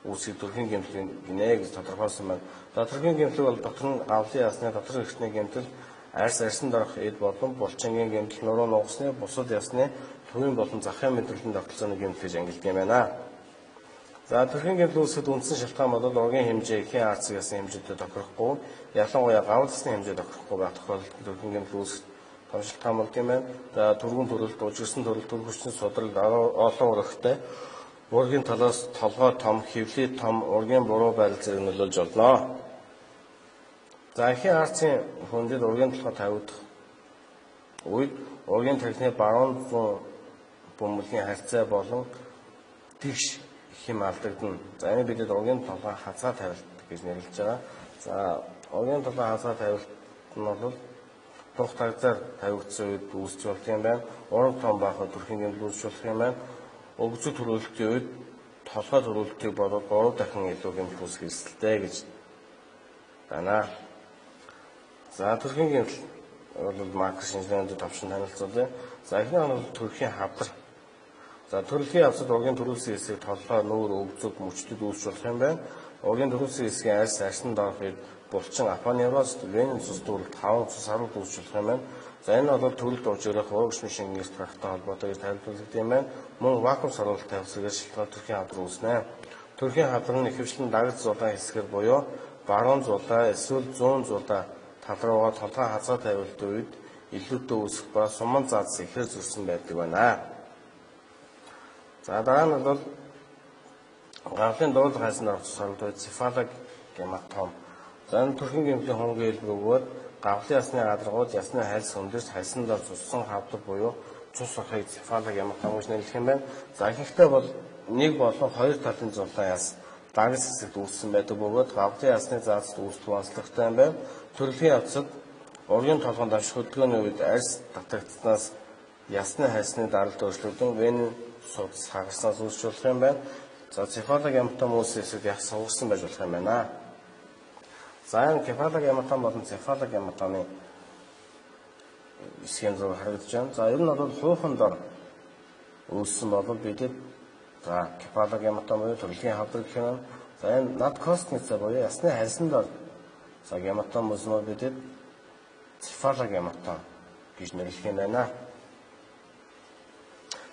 үүсэх төрхийн гэмтэл гинэ гэж тодорхойлсон байна. За төрхийн гэмтэл бол дотор нь гавлын ясны дотор эрхтний гэмтэл, арьсан дорох эд болон булчингийн гэмтэл, нуруу нугасны, бусад ясны, төвийн болон захын мэдрэлийн тогтолцооны гэмтэл гэж ангилдаг юм байна. За төрхийн гэмтэл үүсгэхэд үндсэн шалтгаан бол ургийн хэмжээ, эхийн арцаг ясны хэмжээтэй тохирохгүй, ялангуяа гавл ясны хэмжээ тохирохгүй байх тохиолдолд төрхийн гэмтэл үүсгэх том шалтгаан болд юм байна. За түргэн төрөлт, ужирсан төрөлт, төр хүчний судрал, олон урагтай, ургийн талаас толгой том, хөвлий том, ургийн буруу байдал зэрэг нөлөөлж болно. За эхийн арцын хүндэд ургийн толгой тавигдах үед ургийн тархины баруун зүүн бөмбөгийн харьцаа болон тэгш хэм алдагдана. За энэ бидэд ургийн толгой хазаа тавилт гэж нэрлэж байгаа. За ургийн толгой хазаа тавилт нь бол тух тагзаар тавигдсан үед үүсч болох юм байна. Ураг том байхад төрхийн гэмтэл үүсч болох юм байна. Өгзөг төрүүлэлтийн үед толгой төрүүлэлтийг бодоод 3 дахин илүү гэмтэл үүсэх эрсдэлтэй гэж байна. За төрхийн гэмтэл бол макро шинжилгээнд товшин танилцуулъя. За эхний нь бол төрхийн хавдар. За төрөлхийн явцад ургийн төрүүлсэн хэсэг толгой, нүүр, өгзөг, мөчдөд үүсч болох юм байна. Ургийн төрүүлсэн хэсгийн арьсан доорх эд булчин, апоневроз, венен цус төрөлт, хаван цус харуул үүсч болох юм байна. За энэ бол төрөлт уужрах урагш машин эрт гарахтай холбоотой гэж тайлбарлагдсан юм байна. Мөн вакуум саруулалт тавьсагаас шалтгаалж төрхийн хавдар үүснэ. Төрхийн хавдар нь ихэвчлэн дагаж зулаан хэсгээр буюу баруун зулаа эсвэл зүүн зулаа тал руугаа толгой хазаа тавилт үед илүүтэй үүсэх ба суман заадс ихээр зөрсөн байдаг байна. За дараа нь бол гавлын дуулах хайсан орох сарлд үед цефалог гематом. За энэ төрхийн гэмтлийн хонгийн хэлбэр өгөөд гавлын ясны гадаргууд ясны хайлс өндөрс хайсандаар цуссан хавдар буюу цус орохыг цефалог гематом гэж нэрлэх юм байна. За ихэнхдээ бол нэг болон хоёр талын зулаан яс дагаж хэсэгт үүссэн байдаг бөгөөд гавлын ясны заацд үүсдэг онцлогтой юм байна. Төрөлхийн явцад ургийн толгойн давших хөдөлгөөний үед арьс татагдсанаас ясны хайсны даралт өөрчлөгдөн венен судас хагарснаас үүсч болох юм байна. За цефалог гематом үүсэхэд яг сугарсан байж болох юм байна. За энэ цефалог гематом болон цефалог гематомын эсхийн зураг харагдаж байна. За ер нь бол хуухан дор үүссэн бол бидэд за цефалог гематом буюу төрөлхийн хавдар гэх юм. За энэ над костница буюу ясны хайсан дор за гематом үүснэ бидэд цефалог гематом гэж нэрлэх юм байна.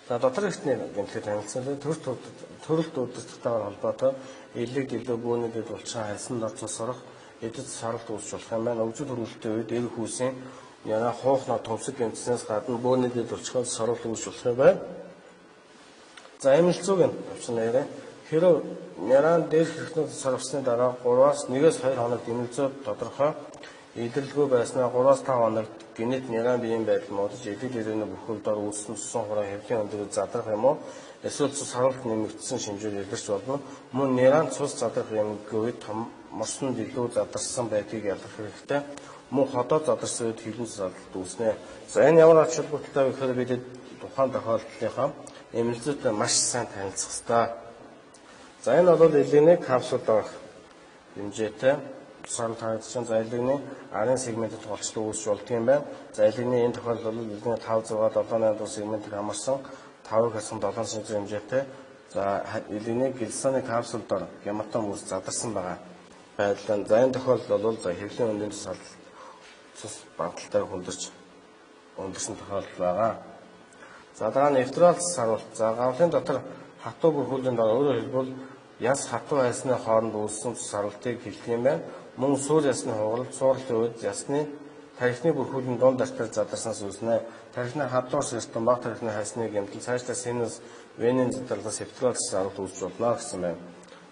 За дотор эртний гэмтлэг танилцсан төрөлт удирдлагатайгаар холбоотой элэг дэлгүү бүүнүүдэд булчин хайсан дор цус орох эдэд саралт үүсч болох юм байна. Өгзөг төрүүлэлтийн үед эр хүүсийн яна хуухна томсог гэмтснээс гадна бүүнүүдэд булчход саралт үүсч болох юм байна. За эмэлцүүг нь авчин нэрээ хэрэв яран дээр хэрэгтнүүд сарвсны дараа 3-аас 1-2 хоног эмэлцүүд тодорхой идэлгүй байснаа 3-5 хоногт гинэт няран биеийн байдал модож эдэл ирээний бүхэлдээр үүссэн цусан хураа хэвлийн өндөрөд задрах юм уу эсвэл цус харуулт нэмэгдсэн шинжээр илэрч болно. Мөн няран цус задрах юмгүй үед том моснонд илүү задарсан байдгийг ялгах хэрэгтэй. Мөн ходоод задарсан үед хилэн задралт үүснэ. За энэ ямар ач холбогдолтой вэ гэхээр бид тухайн тохиолдлынхаа эмэлцүүтэй маш сайн танилцах ёстой. За энэ бол элегний капсулд орох хэмжээтэй сарал харагдсан. За элегний арын сегментэд голчлон үүсч болдго юм байна. За элегний энэ тохиолдолд элегний 5 6 7 8 дуус сегментийг хамарсан 5-ыг хассан 7 см хэмжээтэй За элений гэлсаны капсулд ор гематом үс задарсан байгаа. Байдлаа за энэ тохиолдолд бол за хэвлийн өндийн цус багталтай өндөрсөн тохиолдол байгаа. За дараа нь эвтрал саруулт. За гавлын дотор хатуу бүрхүүлийн дор өөрөөр хэлбэл яс хатуу хайсны хооронд үүссэн саралтыг хэлдэг юм байна. Мөн суур ясны хугарал цуурлын үед ясны тархины бүрхүүлийн дунд артер задарснаас үүснэ. Тархины хадуур систем баг тархины хайсны гэмтэл цаашлаа синус венийн задралаас эвтрал саруулт үүсч болно гэсэн байна.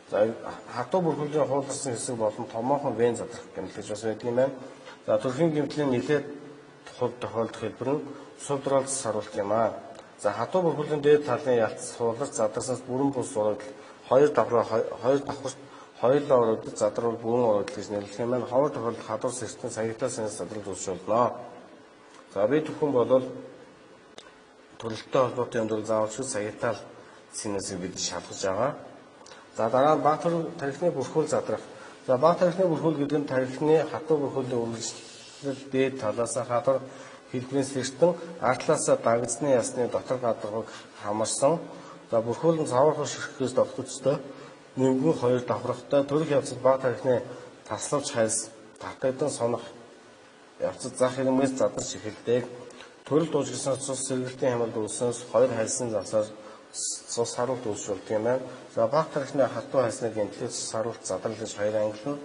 За хатуу бүрхүүлийн хуулгарсан хэсэг болон томоохон вен задрах гэмтэл гэж бас байдаг юм байна. За төрхийн гэмтлийн нийлээд тохиолдох хэлбэр нь сувдрал саруулт юм аа. За хатуу бүрхүүлийн дээд талын ялц суулгарч задарснаас бүрэн бус урагдал хоёр давхар урагдал задрал бүрэн урагдал гэж нэрлэх юм байна. Ховор тохиолдох хадуур систем сагитал синус задрал үүсч болно. За бид бүхэн болол төрөлттэй холбоотой юм бол заавалчгүй сагитал синусыг бид шалгаж байгаа. За дараа нь баг тархины бүрхүүл задрах. За баг тархины бүрхүүл гэдэг нь тархины хатуу бүрхүүлийн үргэлжлэл дээд талаас хадуур хэлбэрийн сэртэн артлаасаа дагцны ясны дотор гадаргыг хамарсан. За бүрхүүл нь цаврах ширхгээс довтолцтой нэмгэн хоёр давхрахтай төрөх явцад баг тархины таславч хайс татагдан сонох явцад зах хэрмээс задарч эхэлдэг. Төрөл дуужигсан цус сэргэлтийн хямралд үүснээс хоёр хайсын завсаар цус саруулт үүсч болдог юм байна. За баг тархины хатуу хайсны гэмтлээс саруулт задрал гэж хоёр ангилна.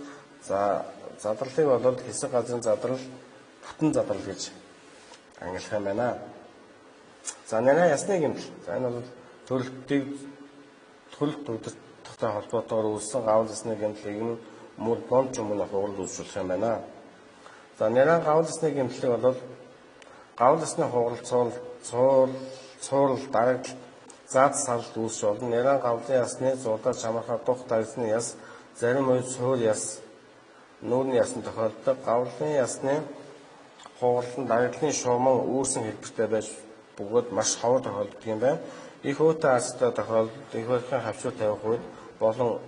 За задралыг болоод хэсэг газрын задрал, бүтэн задрал гэж ангилах юм байна. За нэрэ ясны гэмтэл. За энэ бол төрөлт удирдахтай холбоотойгоор үүссэн гавл ясны гэмтлийг нь мөр бомж өмнө хугарал үүсгэх юм байна. За нэрэ гавл ясны гэмтлийг бол гавл ясны хугарал цуурал дарагдал заад саралт үүсч болно. Нэрэ гавлын ясны зуудаа чамархаа дух дагсны яс зарим үед суур яс нүүрний ясны тохиолддог. Гавлын ясны хугарал дарагдлын шууман үүрсэн хэлбэртэй байж бөгөөд маш ховор тохиолддог юм байна. Их уутай арцтай тохиолдолд их барихын хавчуу тавих үед болон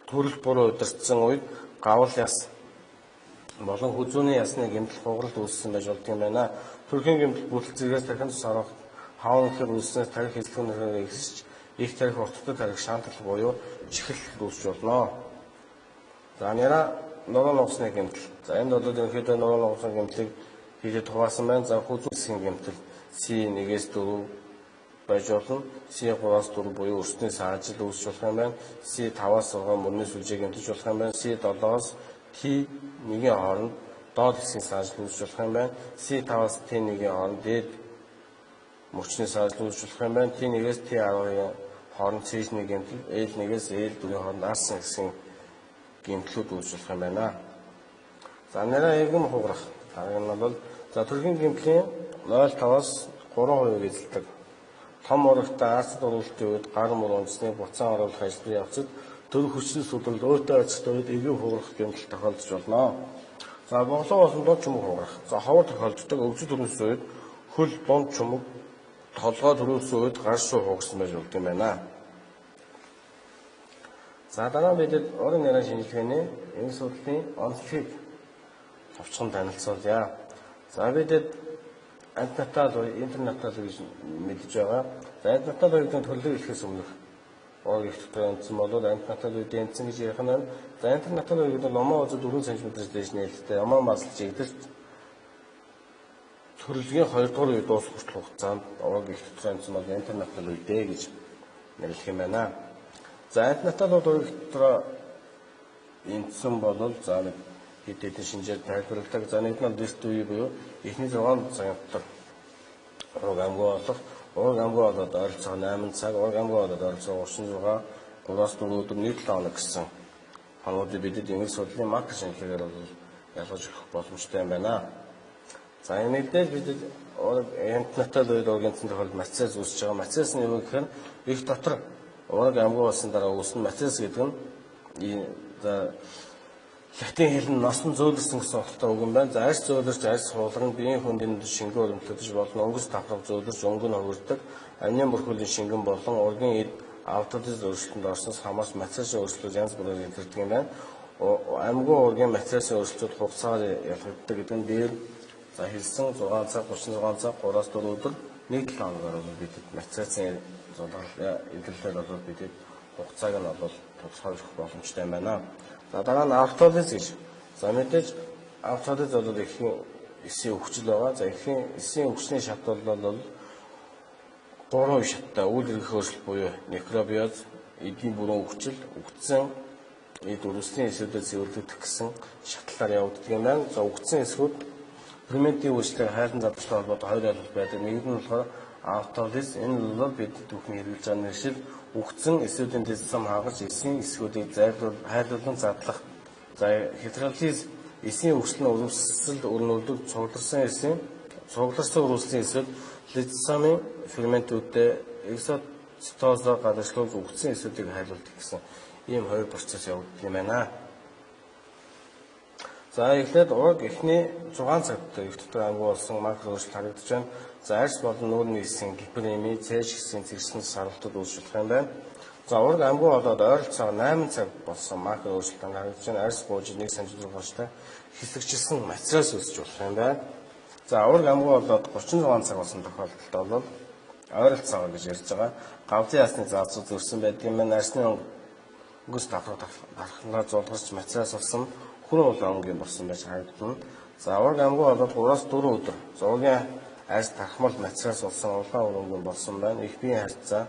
төрөл буруу удирдсан үед гавл яс болон хүзүүний ясны гэмтэл хугаралт үүссэн байж болдог юм байна. Төрхийн гэмтэл бүтэл зэрэгс тархинд сарах хаан гэхэр үүснээс тарих хэсгүүнээр ихсэж их тарих урттай тарих шаантал буюу чихэл үүсч болно. За нэрэ нуруу нугасны гэмтэл. За энд бол ерөнхийдөө нуруу нугасны гэмтлийг хийгээд хуваасан байна. За хүзүүсийн гэмтэл C1-ээс 4 байж болно. C3-аас 4 буюу өрсний саажил үүсч болох юм байна. C5-аас 6 мөрний сүлжээ гэмтэж болох юм байна. C7-аас T1-ийн хооронд доод хэсгийн саажил үүсч болох юм байна. C5-аас T1-ийн хооронд дээд мөчний саажил үүсч болох юм байна. T1-ээс T10-ийн хооронд C1-ийн гэмтэл, L1-ээс L4-ийн хооронд арсан хэсгийн гэмтлүүд үүсч болох юм байна. За нэрэ эргэм хугарах. Дарааг нь бол за төрхийн гэмтлийн 0.5-аас 3% эзэлдэг. Том урагтай арцд урагшлтын үед гар мөр унцны буцаан оруулах ажлын явцад төрөх хүчний судрал өөртөө ачтай үед эргэм хугарах гэмтэл тохиолдож болно. За боглоо болсон дунд чумаг хугарах. За ховор тохиолддог өвчтөд төрүүлсэн үед хөл дунд чумаг толгой төрүүлсэн үед гар шуу хугарсан байж болдог юм байна. За дараа нь бид орон нэрийн шинжилгээний энэ судлалын онцлогийг товчхон танилцуулъя. За бид антинатал интернатал гэж мэдж байгаа. За антинатал үеийн төрлөг эхлэхээс өмнөх орон их дотроо эндсэн бол антинатал үед эндсэн гэж ярих нь. За интернатал үед ломоо үзэл 4 см-ээс дээш нээлттэй ямаа маслж игдэж төрөлгийн 2 дугаар үед дуусах хүртэл хугацаанд орон их дотроо эндсэн бол интернатал үедээ гэж нэрлэх юм байна. За антинатал үед дотроо эндсэн бол за хэд хэдэн шинжээр тайлбарладаг. За нэгдүгээр дэст үе буюу эхний 6 цагийн дотор ураг амгүй болох, ураг амгүй болоод ойролцоогоо 8 цаг, ураг амгүй болоод ойролцоогоо 36, 3-аас 4 өдөр нийт 7 хоног гэсэн хоногуудыг бидэд ингэж судлалын маркер шинжилгээгээр бол ялгаж өгөх боломжтой юм байна. За энэ мэдээлэл бидэд антинатал үед ургийн тохиолдолд мацез үүсэж байгаа. Мацез нь юу гэхээр их дотор ураг амгүй болсон дараа үүснэ. Мацез гэдэг нь латин хэл нь носон зөөлрсөн гэсэн утгатай үг юм байна. За арьс зөөлрч, арьс хуулран, биеийн хүндийн шингэн өрөмтлөдөж болон өнгөс давхраг зөөлрч, өнгө нь хувирдаг, амнийн бүрхүүлийн шингэн болон ургийн эд автодиз өөрчлөлтөнд орсноос хамаарч материалын өөрчлөлт янз бүрээр илэрдэг юм байна. Амьгүй ургийн материалын өөрчлөлтүүд хугацаагаар ялгагддаг гэдэг нь дээр за хэлсэн 6 цаг, 36 цаг, 3-4 өдөр 1-7 хоногор бол бидэд материалын эвлэлээр бол бидэд хугацааг нь бол тодорхойлох боломжтой байна. За дараа нь автолиз гэж. За мэдээж автолиз бол эхийн эсийн өвчл байгаа. За эхийн эсийн өвчний шат бол 3 шаттай үйл эрхийг өөрчлөлт буюу некробиоз, эдийн бүрэн өвчл, үгдсэн эд үрслийн эсүүдээр цэвэрлэгдэх гэсэн шатлалаар явагддаг юм байна. За үгдсэн эсүүд ферментийн үйлчлэгийг хайрын задлалтай холбоотой хоёр ойлголт байдаг. Нэг нь болохоор автолиз. Энэ бол бид түүхний хэрэгжилж байгаа нэршил үгдсэн эсүүдийн дэс зам хаагаж эсийн эсгүүдийг хайрлуулан задлах. За хидролиз эсийн өвчлөн өрөвсөл өрнүүлдэг цугларсан эсийн цугларсан өрөвслийн эсүүд лизосомын ферментүүдтэй экзоцитозоор гадагшлуулж үгдсэн эсүүдийг хайрлуулдаг гэсэн ийм хоёр процесс явагддаг юм байна. За эхлээд ураг эхний 6 цагт их дотор ангуу болсон макро өөрчлөлт харагдаж байна. За арьс болон нүүрний эсийн гипереми, цээж хэсгийн зэрэгсэн сарвалтад үүсгэх юм байна. За ураг ангуу болоод ойролцоогоор 8 цаг болсон макро өөрчлөлт харагдаж байна. Арьс бууж 1 см хоштой хэсэгчилсэн материалс үүсэж болох юм байна. За ураг ангуу болоод 36 цаг болсон тохиолдолд бол ойролцоогоор гэж ярьж байгаа. Гавзын ясны заацууд зөрсөн байдаг юм байна. Арьсны өнгөс давхрахнаар зулгарч материалс болсон хүн улаан өнгийн болсон байж харагдана. За ураг ангуу болоод 3-4 өдөр зургийн арьс тархмал материалс болсон улаан өнгийн болсон байна. Их биеийн харьцаа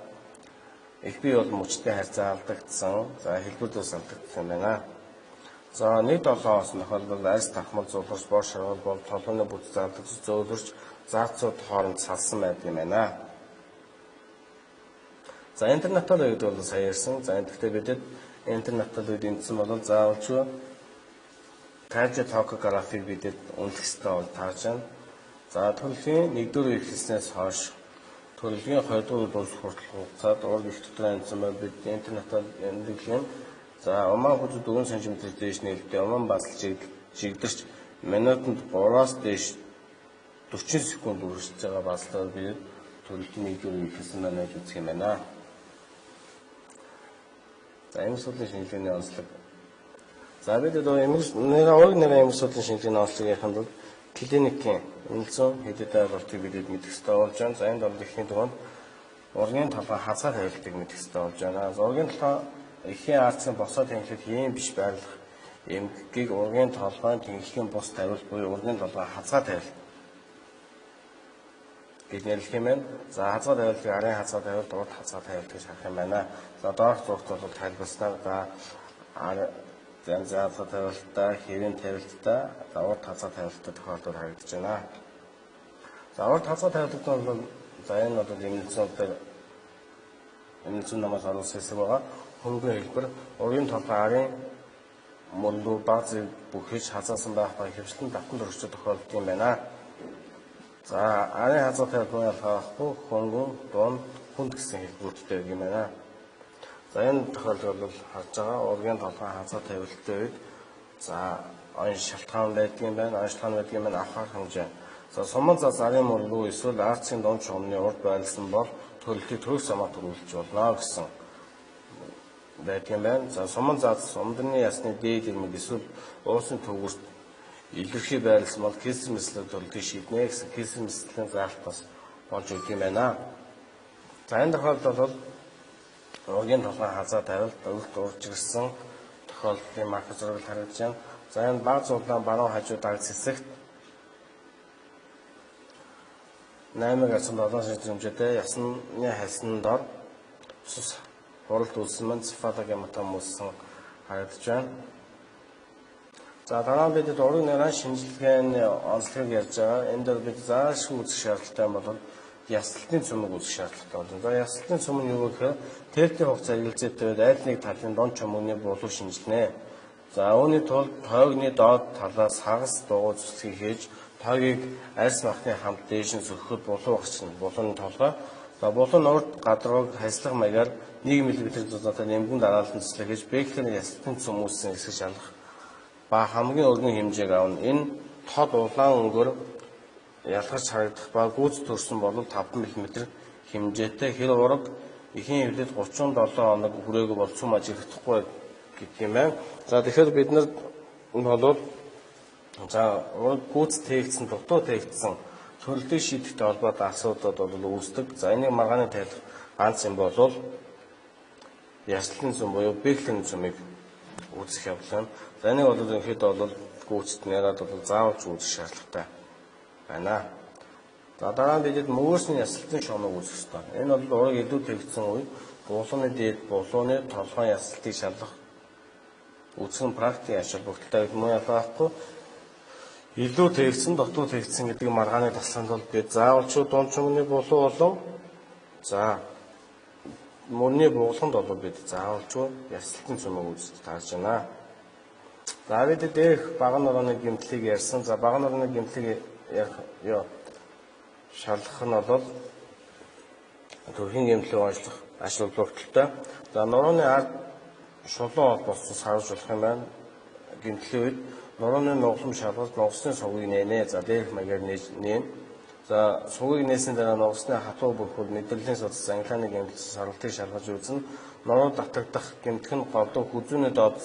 их бие бол мөчтэй харьцаа алдагдсан. За хэлбэрдээс алдагдсан байна. За 1-7 хоногоос тохиолдолд арьс тархмал зулгарч бор шаргал бол толгойн бүт зардагч зөөлрч заарцууд хооронд салсан байдаг юм байна. За интернатал үед бол сая ярьсан. За гэхдээ бидэд интернатал үед эндсэн бол заавалчгүй кардиотокографиг бидэд унтах ёстой бол тааж байна. За төрөлхийн 1-р эхлснээс хойш төрөлхийн 2-р улс хүртэл хугацаад ураг их дотор амьдсан бол бид интернатал эндэглийн за умаа хүч 4 см дээш нээлттэй уман басал жигдэрч минутанд 3-аас дээш 40 секунд үргэлжлэж байгаа баслаар бид төрөлхийн 1-р эхлсэн байна гэж үзэх юм байна. За эмч судлалын шинжилгээний онцлог. За бид ураг нэрийн эмч судлалын шинжилгээний онцлогын бол клиникийн үнэлсэн хэдэд ойлголтыг бидэд мэдэх ёстой болж байна. За энд бол эхийн дунд ургийн толгой хазгаар тавилтыг мэдэх ёстой болж байна. За ургийн толгой эхийн арцын босоо тэнхлэд хийм биш байрлах эмгэгийг ургийн толгойн тэнхлийн бус тавилт буюу ургийн толгой хазгаар тавилт гэж нэрлэх юм байна. За хазгаар тавилтыг арын хазгаар тавилт, урд хазгаар тавилт гэж харах юм байна. За доорх зургт бол тайлбарснаар за хазгаар тавилттай, хэвийн тавилттай, урд хазгаар тавилттай тохиолдол харагдаж байна. За урд хазгаар тавилтад бол за энэ бол эмнэлзүүн намаас оруулсан хэсэг байгаа. Хөнгөн хэлбэр ургийн толгой арын мөндөр баг зэрэг бүхэж хазаасан байх ба хэвшлэн давтан дөрвчөд тохиолддог юм байна. За арын хазгаар тавилтны болохгүй хөнгөн дунд хүнд гэсэн хэлбэртэй юм байна. За энэ тохиолдол бол харж байгаа ургийн толгой хазгаар тавилттай үед за он шалтгаан байдаг юм байна. Шалтгаан байдаг юм байна авах хэмжээ. За суман заз арын мөргөө эсвэл арцын дунд чумны урд байлсан бол төрөлхийг төгс самаа төрүүлж болно гэсэн байдаг юм байна. За суман заз сумдрны ясны дээд ирмэг эсвэл уусын төвөрт илэрхий байрлсан бол кесар мэслэг төрөлхийг шийднэ гэсэн кесар мэслийн заалт бас болж өгдөг юм байна. За энэ тохиолдолд бол ургийн толгой хазаа тавилт өвөлт уржигсан тохиолдлын макро зураг харагдаж байна. За энэ баг зурлаан баруун хажуу дагц хэсэгт 8-7 см хэмжээтэй ясны хальсны дор цус хуралд үлсэн мань цефалогематом үлсэн харагдаж байна. За дараа нь бид ураг нэрийн шинжилгээний онцлогийг ярьж байгаа. Энд бол бид заашгүй үзэх шаардлагатай бол ясалтын цөмөг үзэх шаардлагатай болно. За ясалтын цөмөг нь юу гэхээр тэлтийн хугацаа эргэлзээтэй үед аль нэг талын дунд чөмөгний булуу шинжилнэ. За үүний тулд тойгны доод талаас хагас дугуй зүсгийг хийж тойгийг арьс махны хамт дээш нь сөхөхөд булуу багчна. Булууны толгой. За булууны урд гадаргыг хайслах маягаар 1 мм зузаатай нэмгэн дараалан цэцлэг хийж бэклийн ясалтын цөм үүссэн хэсэг шалгах ба хамгийн өргөн хэмжээг авна. Энэ тод улаан өнгөөр ялгарч харагдах ба гүйц төрсөн бол 5 мм хэмжээтэй хэр ураг эхийн эвлэлд 37 хоног хүрээгүй бол цөм ажиглахгүй гэдэг юм байна. За тэгэхээр бид нар болоод за гүйц тээгдсэн дутуу тээгдсэн Төрөлтийг шийдэхтэй холбоотой асуудлууд бол үүсдэг. За энийг маргааны тайлбар ганц юм бол яслын зам буюу бэхлэн замыг үүсгэх явдал. За энийг бол ерөнхийдөө бол гүйцэд яриад бол заавалж үүсгэх шаардлагатай байна. За дараа нь бидэд мөрөөсний ясалтын шугамыг үүсгэх ёстой. Энэ бол ураг илүү тэгсэн үе булууны дээд булууны толгойн ясалтыг шалгах үүсгэн практик ашиг бүгдтэй мөн ялгаахгүй. Илүү тэгсэн дотоод тэгсэн гэдэг маргааны тасланд бол бид заавалч дунд чугны булуу болон за мөрний бугуулганд бол бид заавалч ясалтын цомог үүсгэж тааж байна. За бид дээрх баган нурууны гэмтлийг ярьсан. За баган нурууны гэмтлийг шалгах нь бол төрхийн гэмтлийг онцлох ашиг бүгдтэй. За нурууны ард шулуун болсон сарвж болох юм байна. Гэмтлийн үед нурууны нуглам шалгалт нугасны сувгийг нэнэ. За дээрх маягаар нээн. За сувгийг нээсний дараа нугасны хатуу бүрхүүл мэдрэлийн судас англианы гэмтэл сарвалтыг шалгаж үзэн нуруу татагдах гэмтэх нь говьдон хүзүүний доод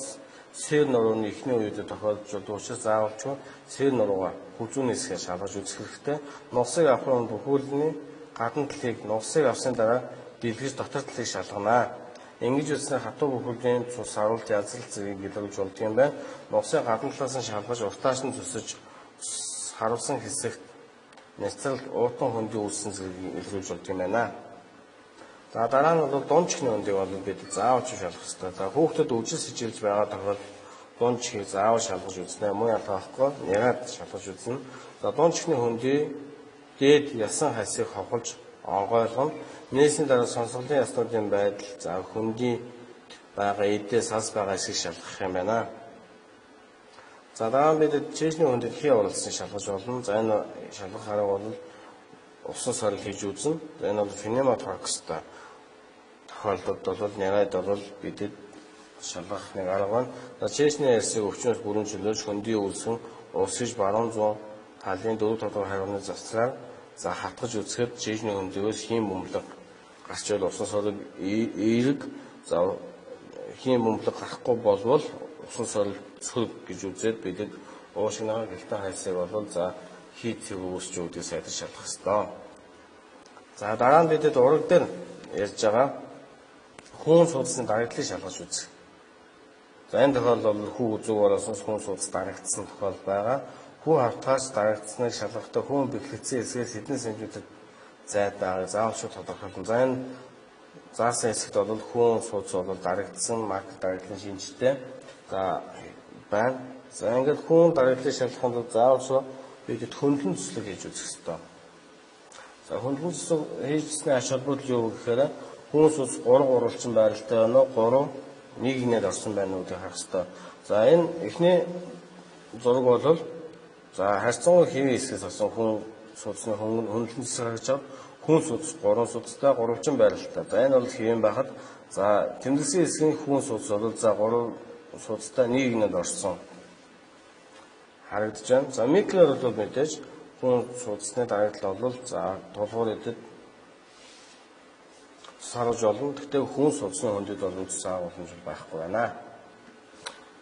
сэр нурууны эхний үеэд тохиолдож байгаа учраас заавалч сэр нурууга хүзүүний хэсгээ шалгаж үзэх хэрэгтэй. Нугасыг авахын бүрхүүлний гадна талыг нугасыг авсны дараа дэлгэж дотор талыг шалганаа. Ингэж үснээр хатуу бүрхүүлийн цус сарвалт язрал зэргийг илрүүлж болдог юм байна. Нугасыг гадна талаас нь шалгаж уртааш нь зүсэж харуулсан хэсэгт нэцрэл уутан хөндий үүссэн зэргийг илрүүлж болдог юм байна. За дараа нь бол дунд чихний хөндийг бол бид заавалж шалгах хэрэгтэй. За хүүхдэд үжил сэжилж байгаа тохиолдолд дунд чихийг заавал шалгаж үзнэ. Мөн ялгаахгүй ягаад шалгаж үзнэ. За дунд чихний хөндий дээд ясан хасыг хохолж онгойлгоно. Нээсний дараа сонсголын яснуудын байдал за хөндий байгаа эдээ сас байгаа хэсгийг шалгах юм байна. За дараа нь бид чэжний хөндөд хий уралцсан шалгаж болно. За энэ шалгах арга бол усан сорил хийж үзнэ. За энэ бол пневмоторакстай тохиолдолд бол нярайд бол бидэд шалгах нэг арга байна. За чэжний ярьсыг өвчнөөс бүрэн чөлөөж хөндий үлсэн усж баруун зүүн талын 4 толгой харганы застраар за хатгаж үзэхэд чэжний хөндөөс хийм бөмбөлөг гарч ирэл усан сорил эерэг за хийм бөмбөлөг гарахгүй болвол усан сорил цөг гэж үзээд бидэд уушгинаа гэлтэн хайсыг бол за хийд цэг үүсч үүдийг сайдаж шалгах ёстой. За дараа нь бидэд ураг дээр ярьж байгаа хүн судасны дарагдлыг шалгаж үзэх. За энэ тохиолдолд хүү үзүүгээрээс хүн судас дарагдсан тохиол байгаа. Хүү хавтгаас дарагдсныг шалгахдаа хүн бэхлэгдсэн хэсгээс хэдэн сантиметр зайд байгааг заавалчгүй тодорхойлно. За энэ заасан хэсэгт бол хүн судас бол дарагдсан маркер дарагдлын шинжтэй за байна. За ингээд хүн дарагдлыг шалгахад заавалч бидэд хөндлөн цэцлэг хийж үзэх ёстой. За хөндлөн цэцлэг хийжсэний ач холбогдол юу гэхээр хүн судас 3 гурвалжин байралтай байна уу 3 нэг инээд орсон байна уу гэж харах ёстой. За энэ эхний зураг бол за харьцангуй хэвийн хэсгээс авсан хүн судасны хөндлөн цэцлэг харж байгаа. Хүн судас 3 судастай 3 байралтай. За энэ бол хэвийн байхад за тэмдэгсэн хэсгийн хүн судас бол за 3 судастай нэг инээд орсон харагдаж байна. За микроор бол мэдээж хүн судасны дарагдал бол за тулгуур эдэд сарж олон. Гэхдээ хүн судасны хөндөд бол үс саа боломж байхгүй байна.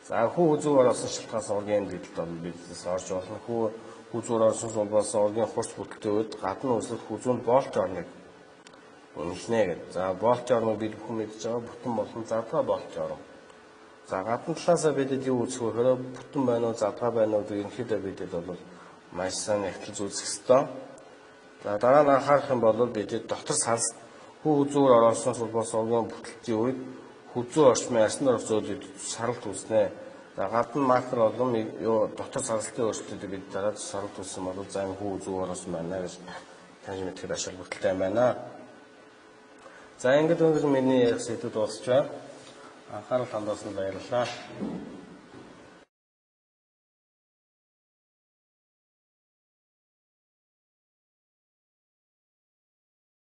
За хүү үзүүр орсон шалтгаанаас ургийн гэдэлт бол бидээс орж болно. Хүү үзүүр орсон улбаас ургийн хурц бүтэлтэй үед гадна үслэх хүзүүнд болт орныг үнэлнэ гэдэг. За болт орныг бид бүхэн мэдж байгаа бүтэн болон задгаа болт орно. За гадна талаасаа бидэд юу үзэх вэ гэхээр бүтэн байна уу задгаа байна уу гэдэг ерөнхийдөө бидэд бол маш сайн ихтэл үзэх ёстой. За дараа нь анхаарах юм бол бидэд дотор санс хүү үзүүр орсон улбаас ургийн бүтэлтийн үед хүзүү орчмын арсан дор зөөлөд саралт үүснэ. За гадна маркер болгон юу дотор саралтын өөрчлөлтөд бид дараад саралт үүссэн бол за энэ хүү үзүүр орсон байна гэж таньж мэдхэд ач холбогдолтой юм байна. За ингээд өнгөрсөн миний ярих сэдвүүд дуусч байна. Анхаарал хандуулсанд баярлалаа.